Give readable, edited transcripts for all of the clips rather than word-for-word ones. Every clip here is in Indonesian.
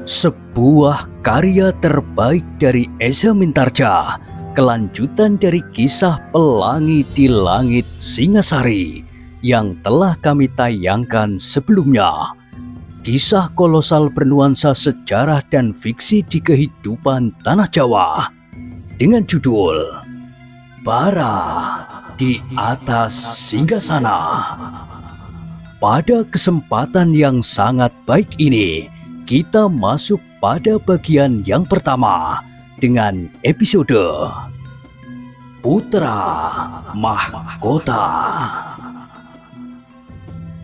Sebuah karya terbaik dari Eza Mintarja, kelanjutan dari kisah Pelangi di Langit Singasari yang telah kami tayangkan sebelumnya. Kisah kolosal bernuansa sejarah dan fiksi di kehidupan tanah Jawa dengan judul Bara di Atas Singgasana. Pada kesempatan yang sangat baik ini, kita masuk pada bagian yang pertama dengan episode Putra Mahkota.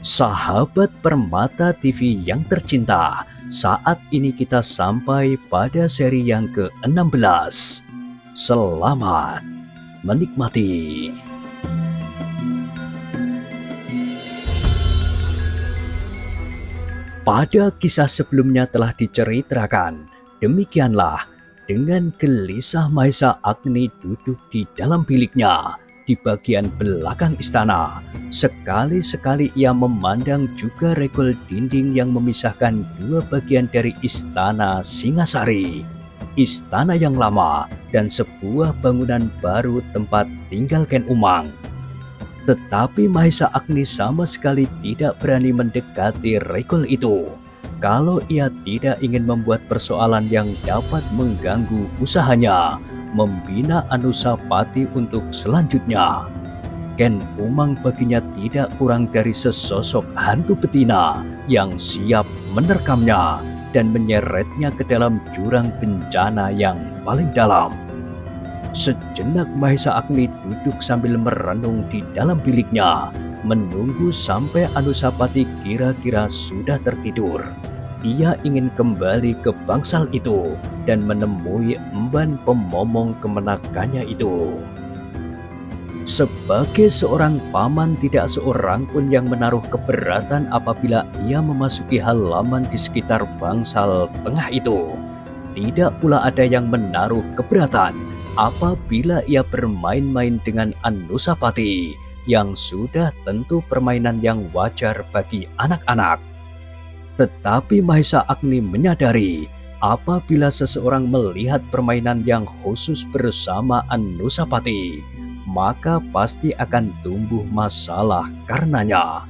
Sahabat Permata TV yang tercinta, saat ini kita sampai pada seri yang ke-16. Selamat menikmati. Pada kisah sebelumnya telah diceritakan, demikianlah dengan gelisah Mahesa Agni duduk di dalam biliknya di bagian belakang istana. Sekali-sekali ia memandang juga regol dinding yang memisahkan dua bagian dari istana Singasari, istana yang lama dan sebuah bangunan baru tempat tinggal Ken Umang. Tetapi Mahesa Agni sama sekali tidak berani mendekati regol itu kalau ia tidak ingin membuat persoalan yang dapat mengganggu usahanya membina Anusapati untuk selanjutnya. Ken Umang baginya tidak kurang dari sesosok hantu betina yang siap menerkamnya dan menyeretnya ke dalam jurang bencana yang paling dalam. Sejenak Mahesa Agni duduk sambil merenung di dalam biliknya, menunggu sampai Anusapati kira-kira sudah tertidur. Ia ingin kembali ke bangsal itu dan menemui emban pemomong kemenakannya itu. Sebagai seorang paman, tidak seorang pun yang menaruh keberatan apabila ia memasuki halaman di sekitar bangsal tengah itu. Tidak pula ada yang menaruh keberatan apabila ia bermain-main dengan Anusapati, yang sudah tentu permainan yang wajar bagi anak-anak. Tetapi Mahesa Agni menyadari apabila seseorang melihat permainan yang khusus bersama Anusapati, maka pasti akan tumbuh masalah karenanya.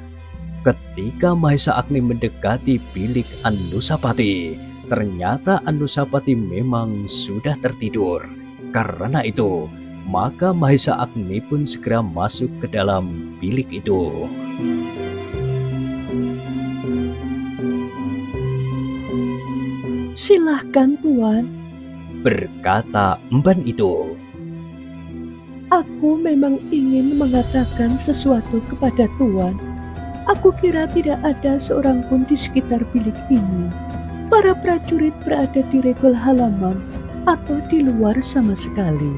Ketika Mahesa Agni mendekati bilik Anusapati, ternyata Anusapati memang sudah tertidur. Karena itu, maka Mahesa Agni pun segera masuk ke dalam bilik itu. "Silahkan Tuan," berkata emban itu. "Aku memang ingin mengatakan sesuatu kepada Tuan. Aku kira tidak ada seorang pun di sekitar bilik ini. Para prajurit berada di regol halaman atau di luar sama sekali."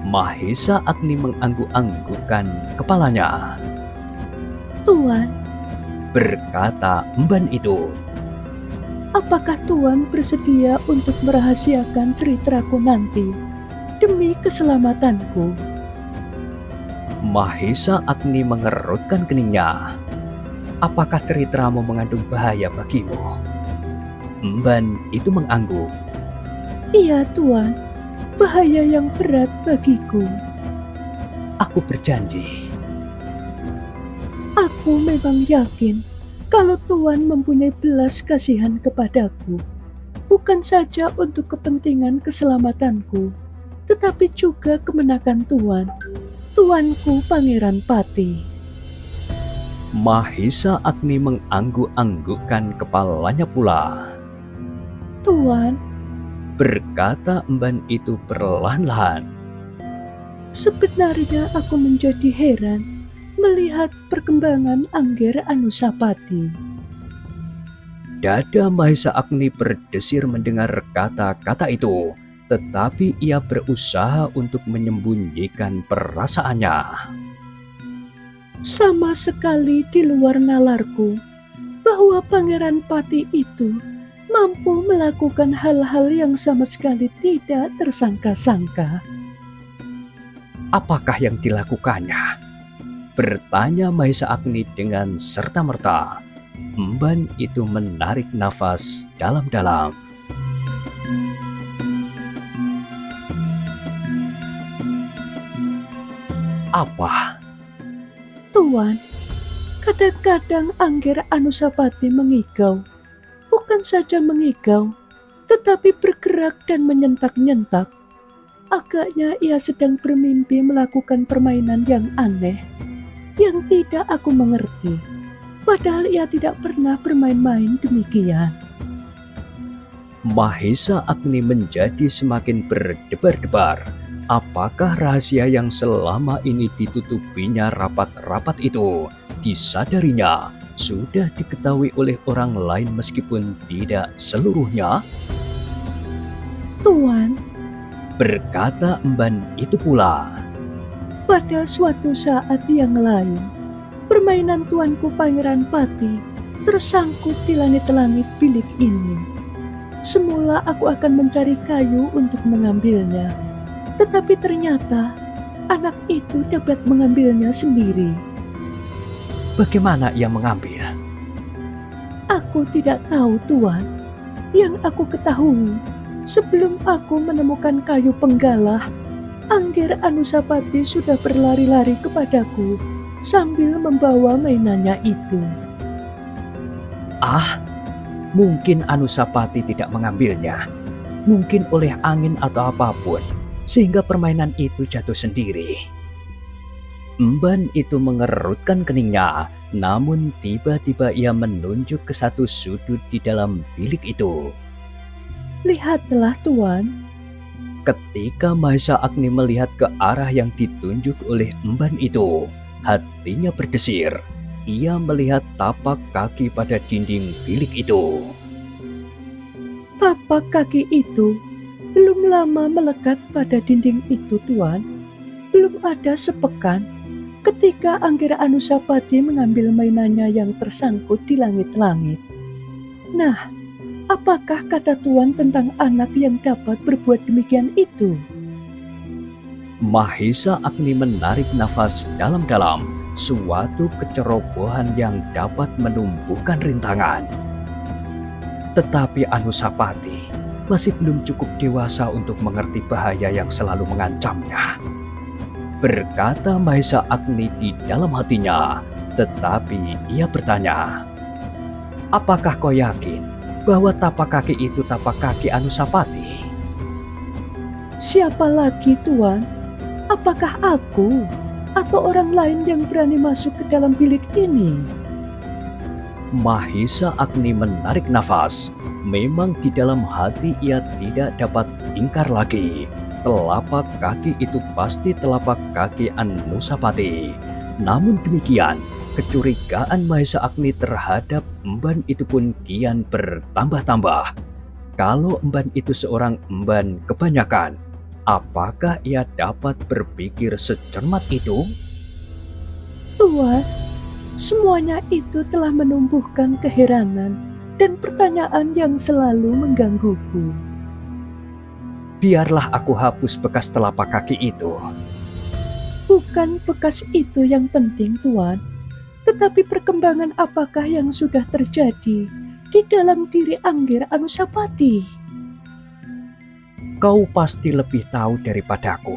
Mahesa Agni mengangguk-anggukkan kepalanya. "Tuan," berkata emban itu, "apakah Tuan bersedia untuk merahasiakan ceritaku nanti demi keselamatanku?" Mahesa Agni mengerutkan keningnya. "Apakah ceritamu mengandung bahaya bagimu?" Emban itu mengangguk. "Iya Tuan, bahaya yang berat bagiku." "Aku berjanji." "Aku memang yakin kalau Tuan mempunyai belas kasihan kepadaku, bukan saja untuk kepentingan keselamatanku, tetapi juga kemenakan Tuan, Tuanku Pangeran Pati." Mahesa Agni mengangguk-anggukkan kepalanya pula. "Tuan," berkata emban itu perlahan-lahan, "sebenarnya aku menjadi heran melihat perkembangan Angger Anusapati." Dada Mahesa Agni berdesir mendengar kata-kata itu, tetapi ia berusaha untuk menyembunyikan perasaannya. "Sama sekali di luar nalarku bahwa Pangeran Pati itu mampu melakukan hal-hal yang sama sekali tidak tersangka-sangka." "Apakah yang dilakukannya?" bertanya Mahesa Agni dengan serta-merta. Emban itu menarik nafas dalam-dalam. Apa? Tuan, kadang-kadang Angger Anusapati mengigau. Bukan saja mengigau, tetapi bergerak dan menyentak-nyentak. Agaknya ia sedang bermimpi melakukan permainan yang aneh, yang tidak aku mengerti. Padahal ia tidak pernah bermain-main demikian. Mahesa Agni menjadi semakin berdebar-debar. Apakah rahasia yang selama ini ditutupinya rapat-rapat itu disadarinya sudah diketahui oleh orang lain meskipun tidak seluruhnya? Tuan, Berkata emban itu pula. pada suatu saat yang lain, permainan tuanku Pangeran Pati tersangkut di langit-langit bilik ini. Semula aku akan mencari kayu untuk mengambilnya, tetapi ternyata anak itu dapat mengambilnya sendiri. Bagaimana ia mengambil? Aku tidak tahu, Tuan. Yang aku ketahui, sebelum aku menemukan kayu penggalah, Angger Anusapati sudah berlari-lari kepadaku sambil membawa mainannya itu. Ah, mungkin Anusapati tidak mengambilnya. Mungkin oleh angin atau apapun, sehingga permainan itu jatuh sendiri. Emban itu mengerutkan keningnya, namun tiba-tiba ia menunjuk ke satu sudut di dalam bilik itu. Lihatlah, Tuan. Ketika Mahesa Agni melihat ke arah yang ditunjuk oleh emban itu, hatinya berdesir. Ia melihat tapak kaki pada dinding bilik itu. Tapak kaki itu belum lama melekat pada dinding itu, Tuan. Belum ada sepekan ketika Angger Anusapati mengambil mainannya yang tersangkut di langit-langit. Nah, apakah kata Tuan tentang anak yang dapat berbuat demikian itu? Mahesa Agni menarik nafas dalam-dalam, suatu kecerobohan yang dapat menumbuhkan rintangan. Tetapi Anusapati masih belum cukup dewasa untuk mengerti bahaya yang selalu mengancamnya. Berkata Mahesa Agni di dalam hatinya, tetapi ia bertanya, apakah kau yakin bahwa tapak kaki itu tapak kaki Anusapati? Siapa lagi, Tuan? Apakah aku atau orang lain yang berani masuk ke dalam bilik ini? Mahesa Agni menarik nafas. Memang di dalam hati ia tidak dapat ingkar lagi. Telapak kaki itu pasti telapak kaki Anusapati. Namun demikian, kecurigaan Mahesa Agni terhadap emban itu pun kian bertambah-tambah. Kalau emban itu seorang emban kebanyakan, apakah ia dapat berpikir secermat itu? Tuan, semuanya itu telah menumbuhkan keheranan dan pertanyaan yang selalu menggangguku. Biarlah aku hapus bekas telapak kaki itu. Bukan bekas itu yang penting, Tuan, tetapi perkembangan apakah yang sudah terjadi di dalam diri Angger Anusapati. Kau pasti lebih tahu daripadaku.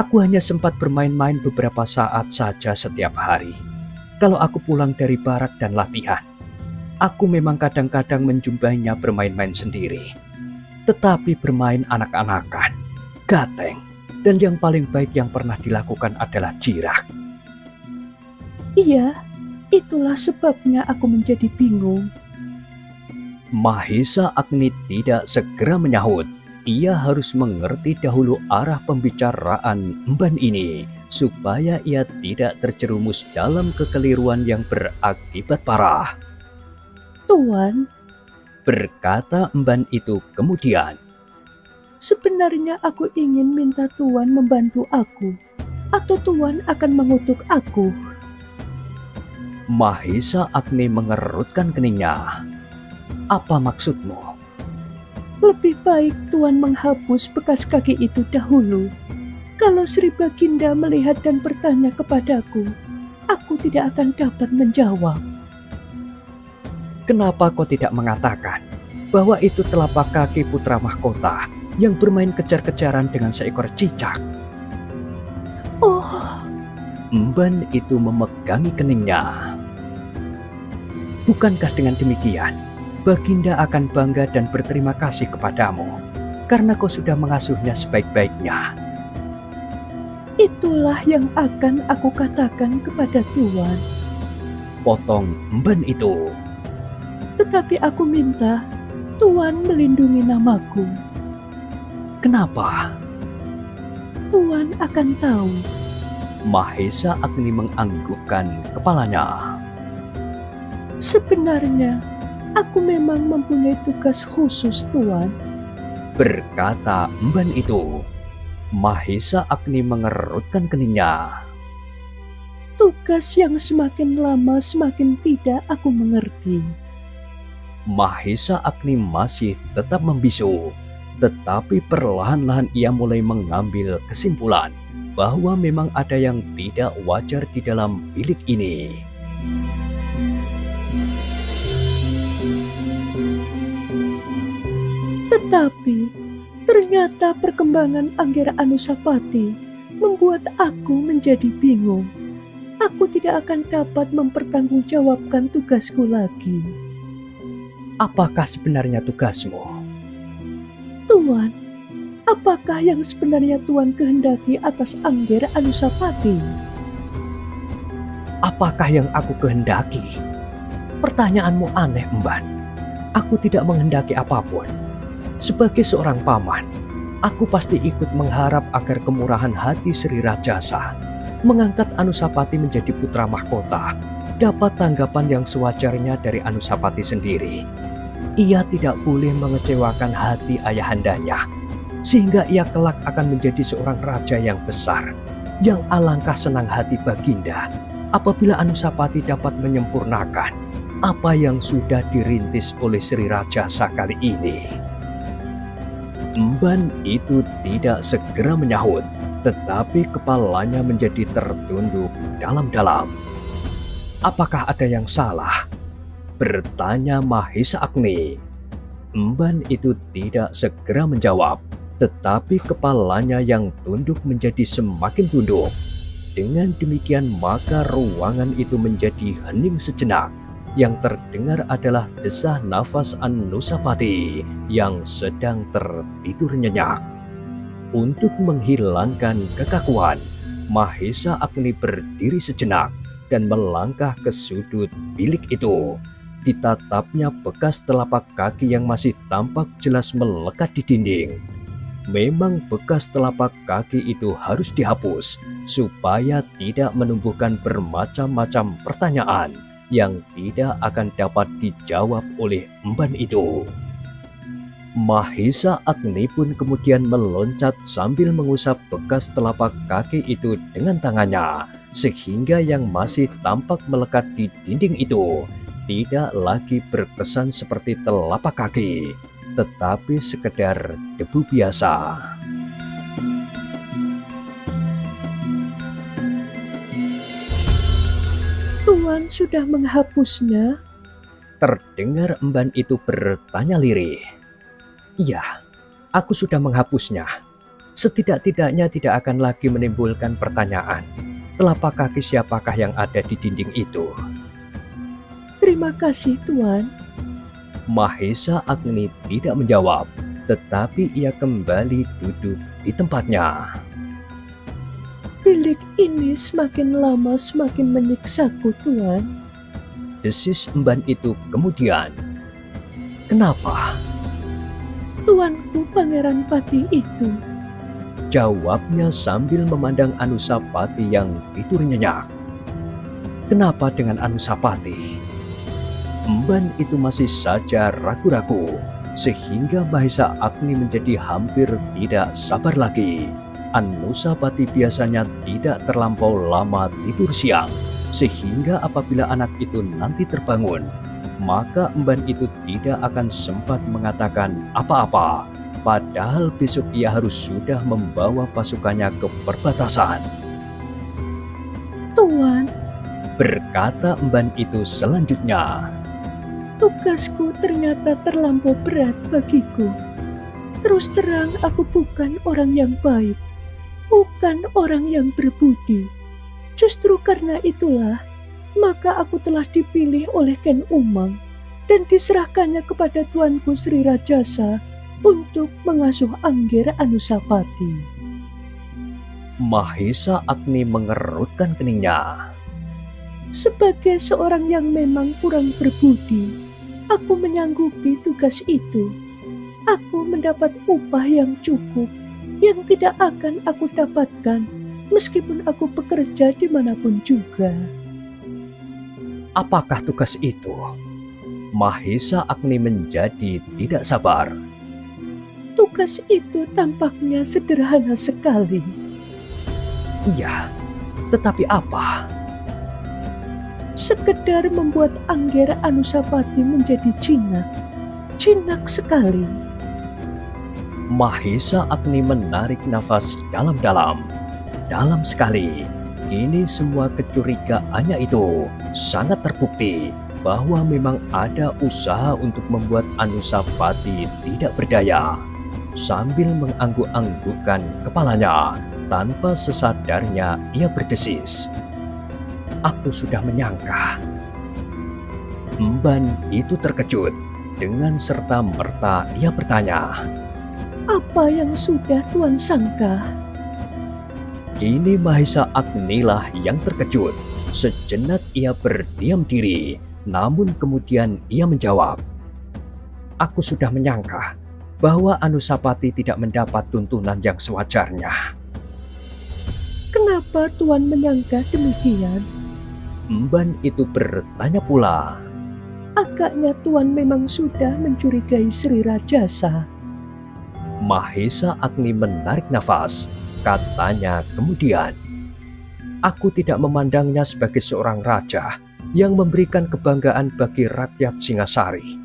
Aku hanya sempat bermain-main beberapa saat saja setiap hari. Kalau aku pulang dari barak dan latihan, aku memang kadang-kadang menjumpainya bermain-main sendiri. Tetapi bermain anak-anakan, gateng, dan yang paling baik yang pernah dilakukan adalah jirak. Iya, itulah sebabnya aku menjadi bingung. Mahesa Agni tidak segera menyahut. Ia harus mengerti dahulu arah pembicaraan emban ini, supaya ia tidak terjerumus dalam kekeliruan yang berakibat parah. Tuan, Berkata emban itu kemudian, sebenarnya aku ingin minta Tuan membantu aku, atau Tuan akan mengutuk aku. Mahesa Agni mengerutkan keningnya. Apa maksudmu? Lebih baik Tuan menghapus bekas kaki itu dahulu. Kalau Sri Baginda melihat dan bertanya kepadaku, aku tidak akan dapat menjawab. Kenapa kau tidak mengatakan bahwa itu telapak kaki putra mahkota yang bermain kejar-kejaran dengan seekor cicak? Oh, Emban itu memegangi keningnya. Bukankah dengan demikian, Baginda akan bangga dan berterima kasih kepadamu karena kau sudah mengasuhnya sebaik-baiknya? itulah yang akan aku katakan kepada Tuan. Potong emban itu. Tetapi aku minta Tuan melindungi namaku. Kenapa? Tuan akan tahu. Mahesa Agni menganggukkan kepalanya. Sebenarnya, aku memang mempunyai tugas khusus, Tuan. Berkata emban itu. Mahesa Agni mengerutkan keningnya. Tugas yang semakin lama semakin tidak aku mengerti. Mahesa Agni masih tetap membisu, tetapi perlahan-lahan ia mulai mengambil kesimpulan bahwa memang ada yang tidak wajar di dalam bilik ini. Tetapi, ternyata perkembangan Anggera Anusapati membuat aku menjadi bingung. Aku tidak akan dapat mempertanggungjawabkan tugasku lagi. Apakah sebenarnya tugasmu? Tuan, apakah yang sebenarnya Tuan kehendaki atas Anggera Anusapati? Apakah yang aku kehendaki? Pertanyaanmu aneh, Emban. Aku tidak menghendaki apapun. Sebagai seorang paman, aku pasti ikut mengharap agar kemurahan hati Sri Rajasa mengangkat Anusapati menjadi putra mahkota dapat tanggapan yang sewajarnya dari Anusapati sendiri. Ia tidak boleh mengecewakan hati ayahandanya, sehingga ia kelak akan menjadi seorang raja yang besar, yang alangkah senang hati Baginda apabila Anusapati dapat menyempurnakan apa yang sudah dirintis oleh Sri Rajasa kali ini. Emban itu tidak segera menyahut, tetapi kepalanya menjadi tertunduk dalam-dalam. Apakah ada yang salah? Bertanya Mahesa Agni. Emban itu tidak segera menjawab, tetapi kepalanya yang tunduk menjadi semakin tunduk. Dengan demikian maka ruangan itu menjadi hening sejenak. Yang terdengar adalah desah nafas Anusapati yang sedang tertidur nyenyak. Untuk menghilangkan kekakuan, Mahesa Agni berdiri sejenak dan melangkah ke sudut bilik itu. Ditatapnya bekas telapak kaki yang masih tampak jelas melekat di dinding. Memang bekas telapak kaki itu harus dihapus supaya tidak menumbuhkan bermacam-macam pertanyaan yang tidak akan dapat dijawab oleh emban itu. Mahesa Agni pun kemudian meloncat sambil mengusap bekas telapak kaki itu dengan tangannya, sehingga yang masih tampak melekat di dinding itu tidak lagi berkesan seperti telapak kaki, tetapi sekedar debu biasa. Tuan sudah menghapusnya? Terdengar emban itu bertanya lirih. Iya, aku sudah menghapusnya. Setidak-tidaknya tidak akan lagi menimbulkan pertanyaan. Telapak kaki siapakah yang ada di dinding itu? Terima kasih, Tuan. Mahesa Agni tidak menjawab, tetapi ia kembali duduk di tempatnya. Bilik ini semakin lama semakin menyiksaku, Tuan. Desis emban itu kemudian. Kenapa? Tuanku Pangeran Pati itu. Jawabnya sambil memandang Anusapati yang tidur nyenyak. Kenapa dengan Anusapati? Emban itu masih saja ragu-ragu, sehingga Mahesa Agni menjadi hampir tidak sabar lagi. Anusapati biasanya tidak terlampau lama tidur siang, sehingga apabila anak itu nanti terbangun, maka emban itu tidak akan sempat mengatakan apa-apa, padahal besok ia harus sudah membawa pasukannya ke perbatasan. Tuan, Berkata emban itu selanjutnya. Tugasku ternyata terlampau berat bagiku. Terus terang aku bukan orang yang baik, bukan orang yang berbudi. Justru karena itulah, maka aku telah dipilih oleh Ken Umang dan diserahkannya kepada Tuanku Sri Rajasa untuk mengasuh Angger Anusapati. Mahesa Agni mengerutkan keningnya. Sebagai seorang yang memang kurang berbudi, aku menyanggupi tugas itu. Aku mendapat upah yang cukup, yang tidak akan aku dapatkan meskipun aku bekerja dimanapun juga. Apakah tugas itu? Mahesa Agni menjadi tidak sabar. Tugas itu tampaknya sederhana sekali. Iya, tetapi apa? Sekedar membuat Angger Anusapati menjadi jinak sekali. Mahesa Agni menarik nafas dalam-dalam. Dalam sekali. Kini semua kecurigaannya itu sangat terbukti bahwa memang ada usaha untuk membuat Anusapati tidak berdaya. Sambil mengangguk-anggukkan kepalanya, tanpa sesadarnya ia berdesis. Aku sudah menyangka. Emban itu terkejut. Dengan serta-merta ia bertanya, Apa yang sudah Tuan sangka? kini Mahesa Agni lah yang terkejut. Sejenak ia berdiam diri, namun kemudian ia menjawab, aku sudah menyangka bahwa Anusapati tidak mendapat tuntunan yang sewajarnya. Kenapa Tuan menyangka demikian? Emban itu bertanya pula. Agaknya Tuan memang sudah mencurigai Sri Rajasa. Mahesa Agni menarik nafas. Katanya kemudian, aku tidak memandangnya sebagai seorang raja yang memberikan kebanggaan bagi rakyat Singasari.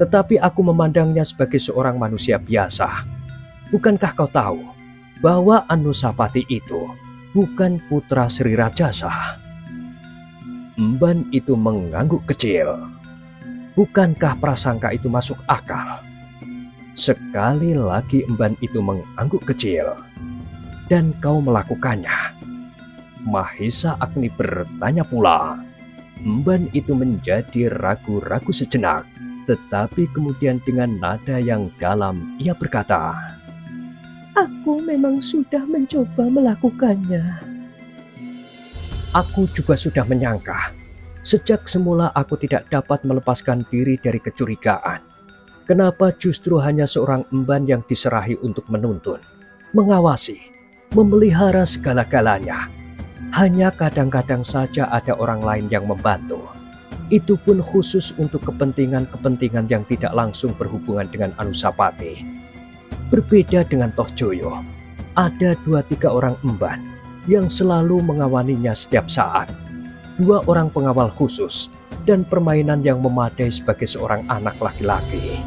Tetapi aku memandangnya sebagai seorang manusia biasa. Bukankah kau tahu bahwa Anusapati itu bukan putra Sri Rajasa? Emban itu mengangguk kecil. Bukankah prasangka itu masuk akal? Sekali lagi emban itu mengangguk kecil. Dan kau melakukannya. Mahesa Agni bertanya pula. Emban itu menjadi ragu-ragu sejenak. Tetapi kemudian dengan nada yang dalam ia berkata, Aku memang sudah mencoba melakukannya. aku juga sudah menyangka. Sejak semula aku tidak dapat melepaskan diri dari kecurigaan. Kenapa justru hanya seorang emban yang diserahi untuk menuntun, mengawasi, memelihara segala-galanya. Hanya kadang-kadang saja ada orang lain yang membantu. Itu pun khusus untuk kepentingan-kepentingan yang tidak langsung berhubungan dengan Anusapati. Berbeda dengan Tohjoyo, ada 2-3 orang emban yang selalu mengawaninya setiap saat. 2 orang pengawal khusus dan permainan yang memadai sebagai seorang anak laki-laki.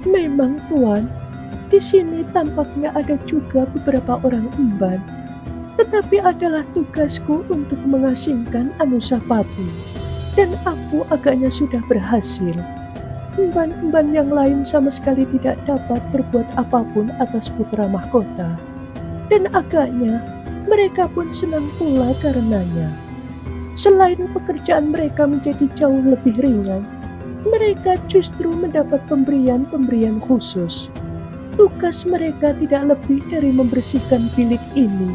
Memang Tuan, di sini tampaknya ada juga beberapa orang emban. Tetapi adalah tugasku untuk mengasingkan Anusapati. Dan aku agaknya sudah berhasil. Emban-emban yang lain sama sekali tidak dapat berbuat apapun atas putra mahkota. Dan agaknya mereka pun senang pula karenanya. Selain pekerjaan mereka menjadi jauh lebih ringan, mereka justru mendapat pemberian-pemberian khusus. Tugas mereka tidak lebih dari membersihkan bilik ini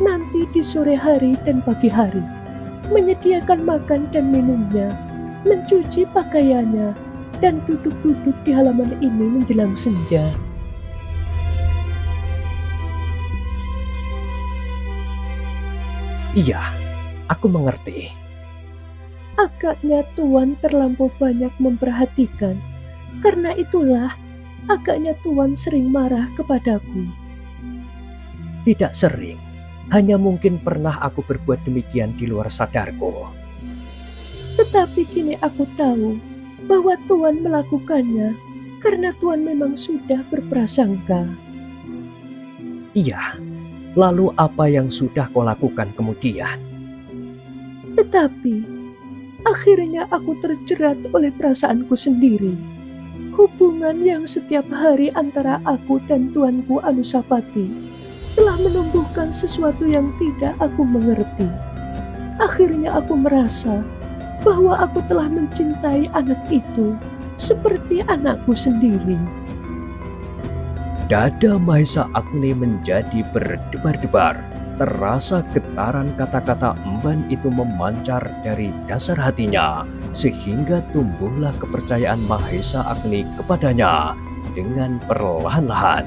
nanti di sore hari dan pagi hari, menyediakan makan dan minumnya, mencuci pakaiannya, dan duduk-duduk di halaman ini menjelang senja. Iya, aku mengerti. Agaknya Tuan terlampau banyak memperhatikan. Karena itulah, agaknya Tuan sering marah kepadaku. Tidak sering, hanya mungkin pernah aku berbuat demikian di luar sadarku. Tetapi kini aku tahu bahwa Tuan melakukannya karena Tuan memang sudah berprasangka. Iya, lalu apa yang sudah kau lakukan kemudian? Tetapi Akhirnya aku terjerat oleh perasaanku sendiri. Hubungan yang setiap hari antara aku dan tuanku Anusapati telah menumbuhkan sesuatu yang tidak aku mengerti. Akhirnya aku merasa bahwa aku telah mencintai anak itu seperti anakku sendiri. Dada Mahesa Agni menjadi berdebar-debar. Terasa getaran kata-kata emban itu memancar dari dasar hatinya, sehingga tumbuhlah kepercayaan Mahesa Agni kepadanya dengan perlahan-lahan.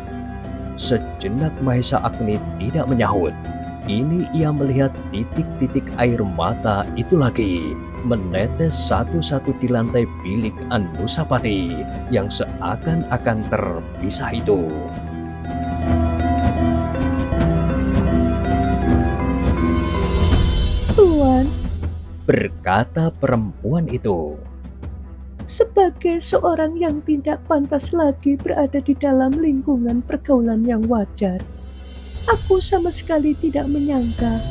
Sejenak Mahesa Agni tidak menyahut. Kini ia melihat titik-titik air mata itu lagi menetes satu-satu di lantai bilik Anusapati yang seakan-akan terpisah itu. Tuan, Berkata perempuan itu, sebagai seorang yang tidak pantas lagi berada di dalam lingkungan pergaulan yang wajar, aku sama sekali tidak menyangka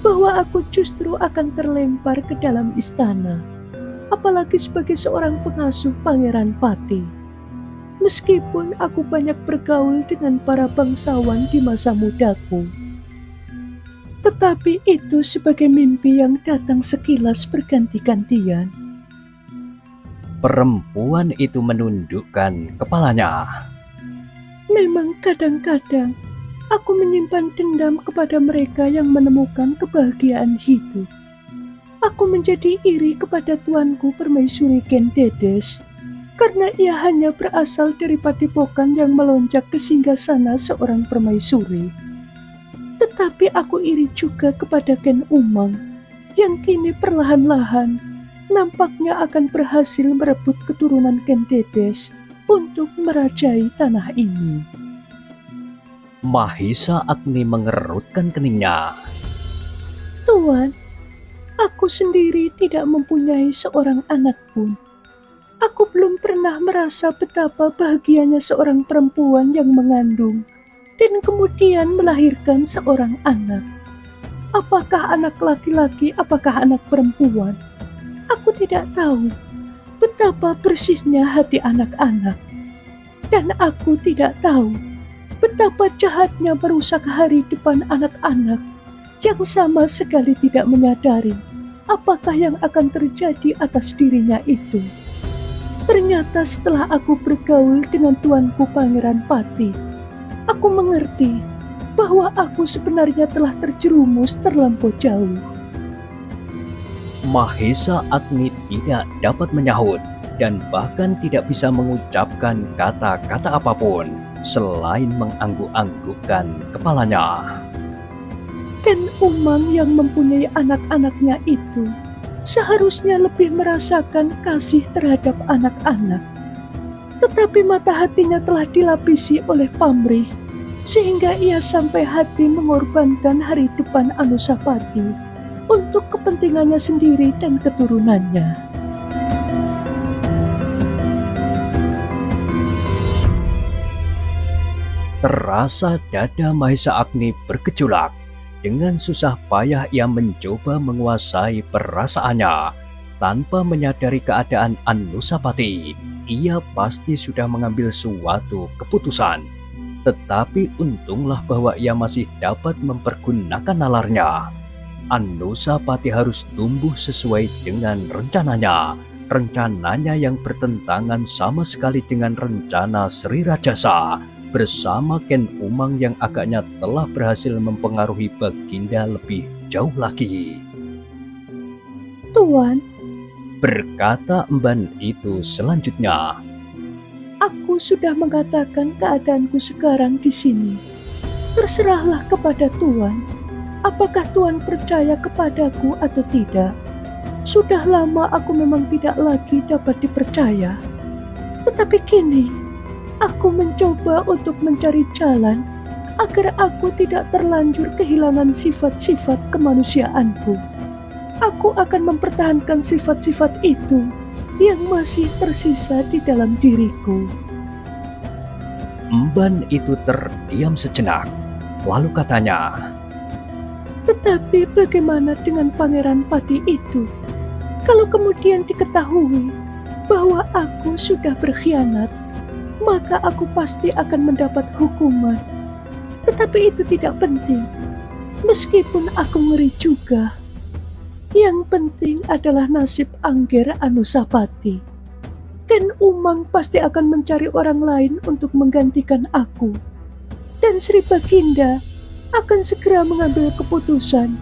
bahwa aku justru akan terlempar ke dalam istana, apalagi sebagai seorang pengasuh Pangeran Pati. Meskipun aku banyak bergaul dengan para bangsawan di masa mudaku, tetapi itu sebagai mimpi yang datang sekilas berganti-gantian. perempuan itu menundukkan kepalanya. Memang kadang-kadang aku menyimpan dendam kepada mereka yang menemukan kebahagiaan hidup. Aku menjadi iri kepada tuanku Permaisuri Kendedes karena ia hanya berasal dari padepokan yang melonjak ke singgasana seorang permaisuri. Tetapi aku iri juga kepada Ken Umang yang kini perlahan-lahan nampaknya akan berhasil merebut keturunan Kendedes untuk merajai tanah ini. Mahesa Agni mengerutkan keningnya. Tuan, aku sendiri tidak mempunyai seorang anak pun. Aku belum pernah merasa betapa bahagianya seorang perempuan yang mengandung dan kemudian melahirkan seorang anak. Apakah anak laki-laki, apakah anak perempuan? Aku tidak tahu betapa bersihnya hati anak-anak. Dan aku tidak tahu betapa jahatnya merusak hari depan anak-anak yang sama sekali tidak menyadari apakah yang akan terjadi atas dirinya itu. Ternyata setelah aku bergaul dengan tuanku Pangeran Pati, aku mengerti bahwa aku sebenarnya telah terjerumus terlampau jauh. Mahesa Agni tidak dapat menyahut dan bahkan tidak bisa mengucapkan kata-kata apapun selain mengangguk-anggukkan kepalanya. Ken Umang yang mempunyai anak-anaknya itu seharusnya lebih merasakan kasih terhadap anak-anak. Tetapi mata hatinya telah dilapisi oleh pamrih, sehingga ia sampai hati mengorbankan hari depan Anusapati untuk kepentingannya sendiri dan keturunannya. Terasa dada Mahesa Agni bergejolak. Dengan susah payah ia mencoba menguasai perasaannya. Tanpa menyadari keadaan Anusapati, ia pasti sudah mengambil suatu keputusan. Tetapi untunglah bahwa ia masih dapat mempergunakan nalarnya. Anusapati harus tumbuh sesuai dengan rencananya. Rencananya yang bertentangan sama sekali dengan rencana Sri Rajasa bersama Ken Umang yang agaknya telah berhasil mempengaruhi Baginda lebih jauh lagi. Tuan, Berkata emban itu selanjutnya. aku sudah mengatakan keadaanku sekarang di sini. Terserahlah kepada Tuan, apakah Tuan percaya kepadaku atau tidak. Sudah lama aku memang tidak lagi dapat dipercaya. Tetapi kini, aku mencoba untuk mencari jalan agar aku tidak terlanjur kehilangan sifat-sifat kemanusiaanku. Aku akan mempertahankan sifat-sifat itu yang masih tersisa di dalam diriku. Emban itu terdiam sejenak, lalu katanya, Tetapi bagaimana dengan Pangeran Pati itu? Kalau kemudian diketahui bahwa aku sudah berkhianat, maka aku pasti akan mendapat hukuman. Tetapi itu tidak penting, meskipun aku ngeri juga. Yang penting adalah nasib Angger Anusapati. Ken Umang pasti akan mencari orang lain untuk menggantikan aku. Dan Sri Baginda akan segera mengambil keputusan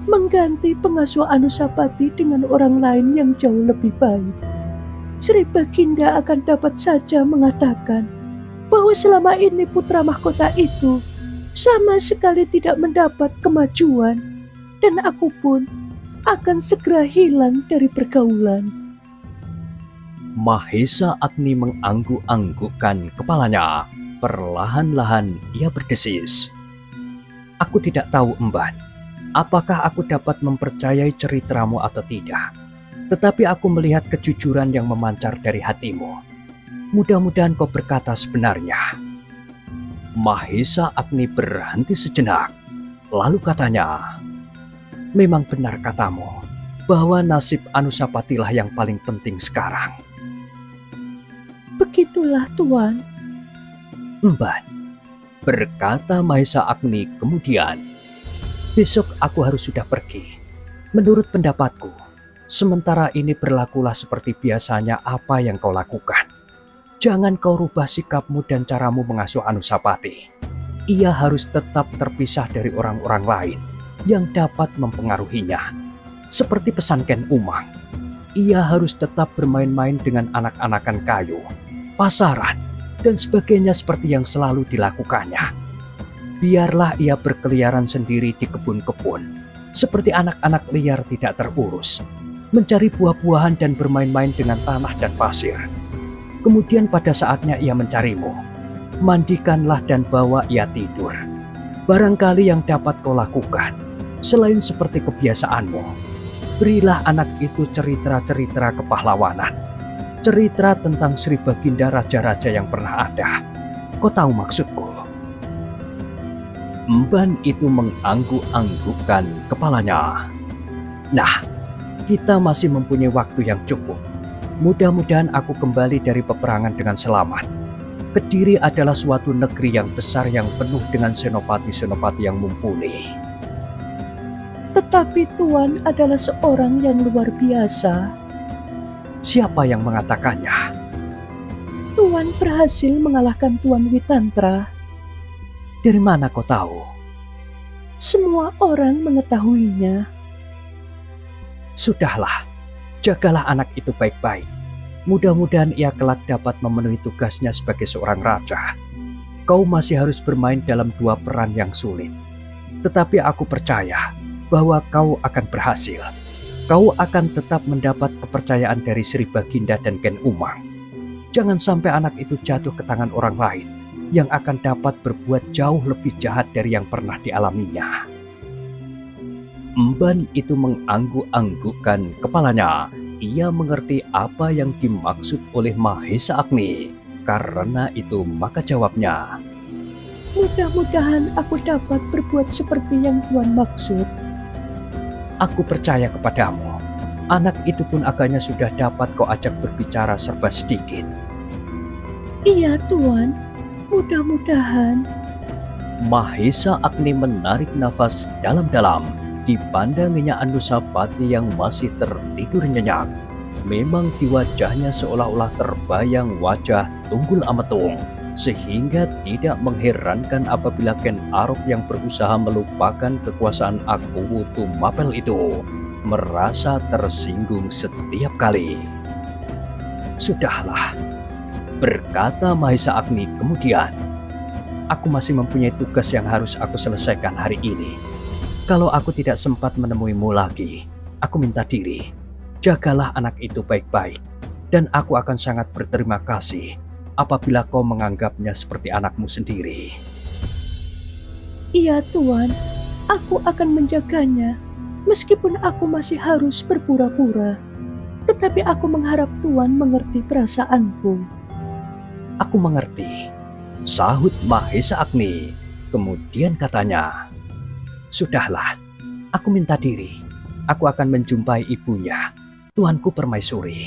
mengganti pengasuh Anusapati dengan orang lain yang jauh lebih baik. Sri Baginda akan dapat saja mengatakan bahwa selama ini putra mahkota itu sama sekali tidak mendapat kemajuan, dan aku pun akan segera hilang dari pergaulan. Mahesa Agni mengangguk-anggukkan kepalanya. Perlahan-lahan ia berdesis. Aku tidak tahu, Emban, apakah aku dapat mempercayai ceritamu atau tidak. Tetapi aku melihat kejujuran yang memancar dari hatimu. Mudah-mudahan kau berkata sebenarnya. Mahesa Agni berhenti sejenak. Lalu katanya, memang benar katamu bahwa nasib Anusapatilah yang paling penting sekarang. Begitulah, Tuan. Emban, berkata Mahesa Agni kemudian, besok aku harus sudah pergi. Menurut pendapatku, sementara ini berlakulah seperti biasanya apa yang kau lakukan. Jangan kau rubah sikapmu dan caramu mengasuh Anusapati. Ia harus tetap terpisah dari orang-orang lain yang dapat mempengaruhinya. Seperti pesan Ken Umang, ia harus tetap bermain-main dengan anak-anakan kayu, pasaran, dan sebagainya seperti yang selalu dilakukannya. Biarlah ia berkeliaran sendiri di kebun-kebun, seperti anak-anak liar tidak terurus, mencari buah-buahan dan bermain-main dengan tanah dan pasir. Kemudian pada saatnya ia mencarimu, mandikanlah dan bawa ia tidur. Barangkali yang dapat kau lakukan, selain seperti kebiasaanmu, berilah anak itu cerita-cerita kepahlawanan. Cerita tentang Sri Baginda raja-raja yang pernah ada. Kau tahu maksudku? Emban itu mengangguk-anggukkan kepalanya. Nah, kita masih mempunyai waktu yang cukup. Mudah-mudahan aku kembali dari peperangan dengan selamat. Kediri adalah suatu negeri yang besar yang penuh dengan senopati-senopati yang mumpuni. Tetapi Tuan adalah seorang yang luar biasa. Siapa yang mengatakannya? Tuan berhasil mengalahkan Tuan Witantra. Dari mana kau tahu? Semua orang mengetahuinya. Sudahlah, jagalah anak itu baik-baik. Mudah-mudahan ia kelak dapat memenuhi tugasnya sebagai seorang raja. Kau masih harus bermain dalam dua peran yang sulit. Tetapi aku percaya bahwa kau akan berhasil. Kau akan tetap mendapat kepercayaan dari Sri Baginda dan Ken Umang. Jangan sampai anak itu jatuh ke tangan orang lain yang akan dapat berbuat jauh lebih jahat dari yang pernah dialaminya. Emban itu mengangguk-anggukkan kepalanya. Ia mengerti apa yang dimaksud oleh Mahesa Agni. Karena itu maka jawabnya, mudah-mudahan aku dapat berbuat seperti yang Tuan maksud. Aku percaya kepadamu. Anak itu pun agaknya sudah dapat kau ajak berbicara serba sedikit. Iya, Tuan. Mudah-mudahan. Mahesa Agni menarik nafas dalam-dalam. Dipandanginya Anusapati yang masih tertidur nyenyak. Memang di wajahnya seolah-olah terbayang wajah Tunggul Ametung. Sehingga tidak mengherankan apabila Ken Arok yang berusaha melupakan kekuasaan Aku Tumapel itu merasa tersinggung setiap kali. Sudahlah, berkata Mahesa Agni kemudian, aku masih mempunyai tugas yang harus aku selesaikan hari ini. Kalau aku tidak sempat menemuimu lagi, aku minta diri. Jagalah anak itu baik-baik, dan aku akan sangat berterima kasih apabila kau menganggapnya seperti anakmu sendiri. Iya, Tuan. Aku akan menjaganya, meskipun aku masih harus berpura-pura. Tetapi aku mengharap Tuan mengerti perasaanku. Aku mengerti, sahut Mahesa Agni. Kemudian katanya, sudahlah, aku minta diri. Aku akan menjumpai ibunya. Tuanku Permaisuri.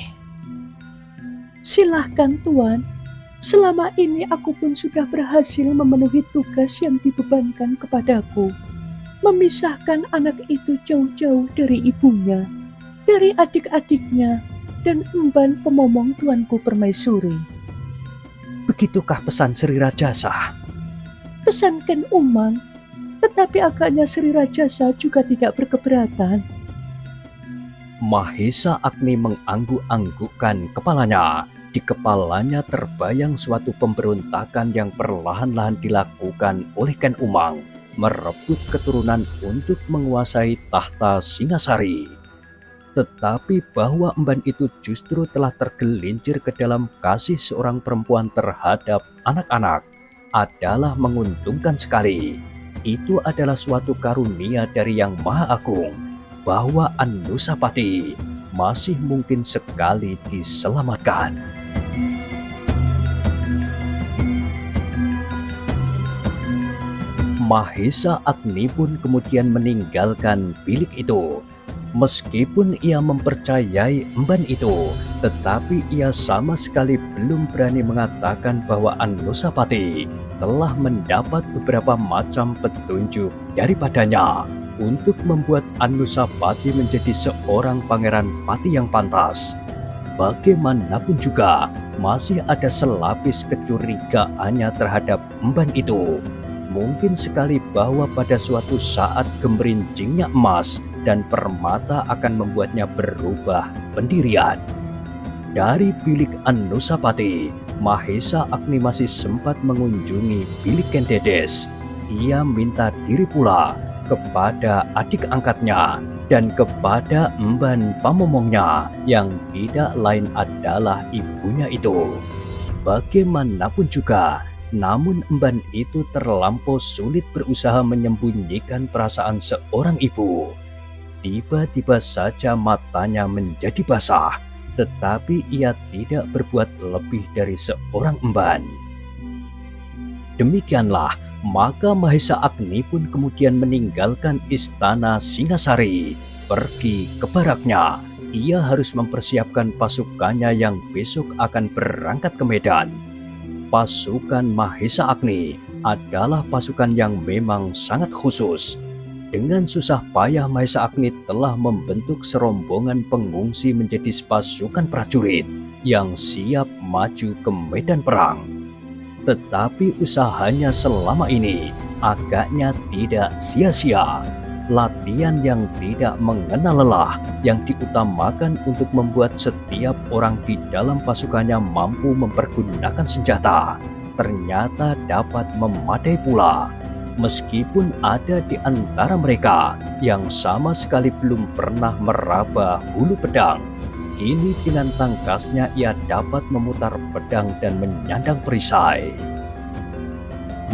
Silahkan Tuan. Selama ini aku pun sudah berhasil memenuhi tugas yang dibebankan kepadaku. Memisahkan anak itu jauh-jauh dari ibunya, dari adik-adiknya, dan emban pemomong Tuanku Permaisuri. Begitukah pesan Sri Rajasa? Pesan Ken Umang, tetapi agaknya Sri Rajasa juga tidak berkeberatan. Mahesa Agni mengangguk-anggukkan kepalanya. Di kepalanya terbayang suatu pemberontakan yang perlahan-lahan dilakukan oleh Ken Umang, merebut keturunan untuk menguasai tahta Singasari. Tetapi bahwa emban itu justru telah tergelincir ke dalam kasih seorang perempuan terhadap anak-anak adalah menguntungkan sekali. Itu adalah suatu karunia dari Yang Maha Agung, bahwa Anusapati masih mungkin sekali diselamatkan. Mahesa Agni pun kemudian meninggalkan bilik itu. Meskipun ia mempercayai emban itu, tetapi ia sama sekali belum berani mengatakan bahwa Anusapati telah mendapat beberapa macam petunjuk daripadanya untuk membuat Anusapati menjadi seorang pangeran pati yang pantas. Bagaimanapun juga, masih ada selapis kecurigaannya terhadap emban itu. Mungkin sekali bahwa pada suatu saat gemerincingnya emas dan permata akan membuatnya berubah pendirian. Dari bilik Anusapati, Mahesa Agni masih sempat mengunjungi bilik Ken Dedes. Ia minta diri pula kepada adik angkatnya dan kepada emban pamomongnya yang tidak lain adalah ibunya itu. Bagaimanapun juga, namun emban itu terlampau sulit berusaha menyembunyikan perasaan seorang ibu. Tiba-tiba saja matanya menjadi basah, tetapi ia tidak berbuat lebih dari seorang emban. Demikianlah, maka Mahesa Agni pun kemudian meninggalkan istana Singasari, pergi ke baraknya. Ia harus mempersiapkan pasukannya yang besok akan berangkat ke Medan. Pasukan Mahesa Agni adalah pasukan yang memang sangat khusus. Dengan susah payah Mahesa Agni telah membentuk serombongan pengungsi menjadi pasukan prajurit yang siap maju ke medan perang. Tetapi usahanya selama ini agaknya tidak sia-sia. Latihan yang tidak mengenal lelah yang diutamakan untuk membuat setiap orang di dalam pasukannya mampu mempergunakan senjata ternyata dapat memadai pula. Meskipun ada di antara mereka yang sama sekali belum pernah meraba hulu pedang, kini dengan tangkasnya ia dapat memutar pedang dan menyandang perisai.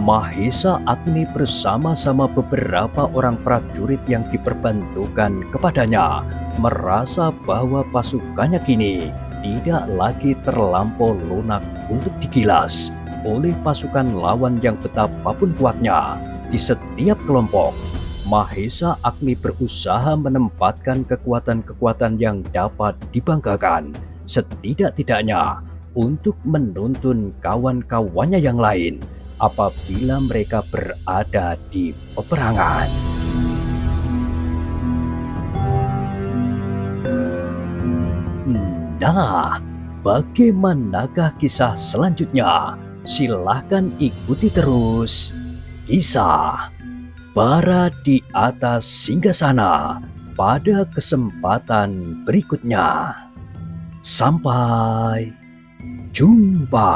Mahesa Agni bersama-sama beberapa orang prajurit yang diperbantukan kepadanya merasa bahwa pasukannya kini tidak lagi terlampau lunak untuk digilas oleh pasukan lawan yang betapapun kuatnya. Di setiap kelompok, Mahesa Agni berusaha menempatkan kekuatan-kekuatan yang dapat dibanggakan, setidak-tidaknya untuk menuntun kawan-kawannya yang lain apabila mereka berada di peperangan. Nah, bagaimanakah kisah selanjutnya? Silahkan ikuti terus kisah Bara di Atas Singgasana pada kesempatan berikutnya. Sampai jumpa.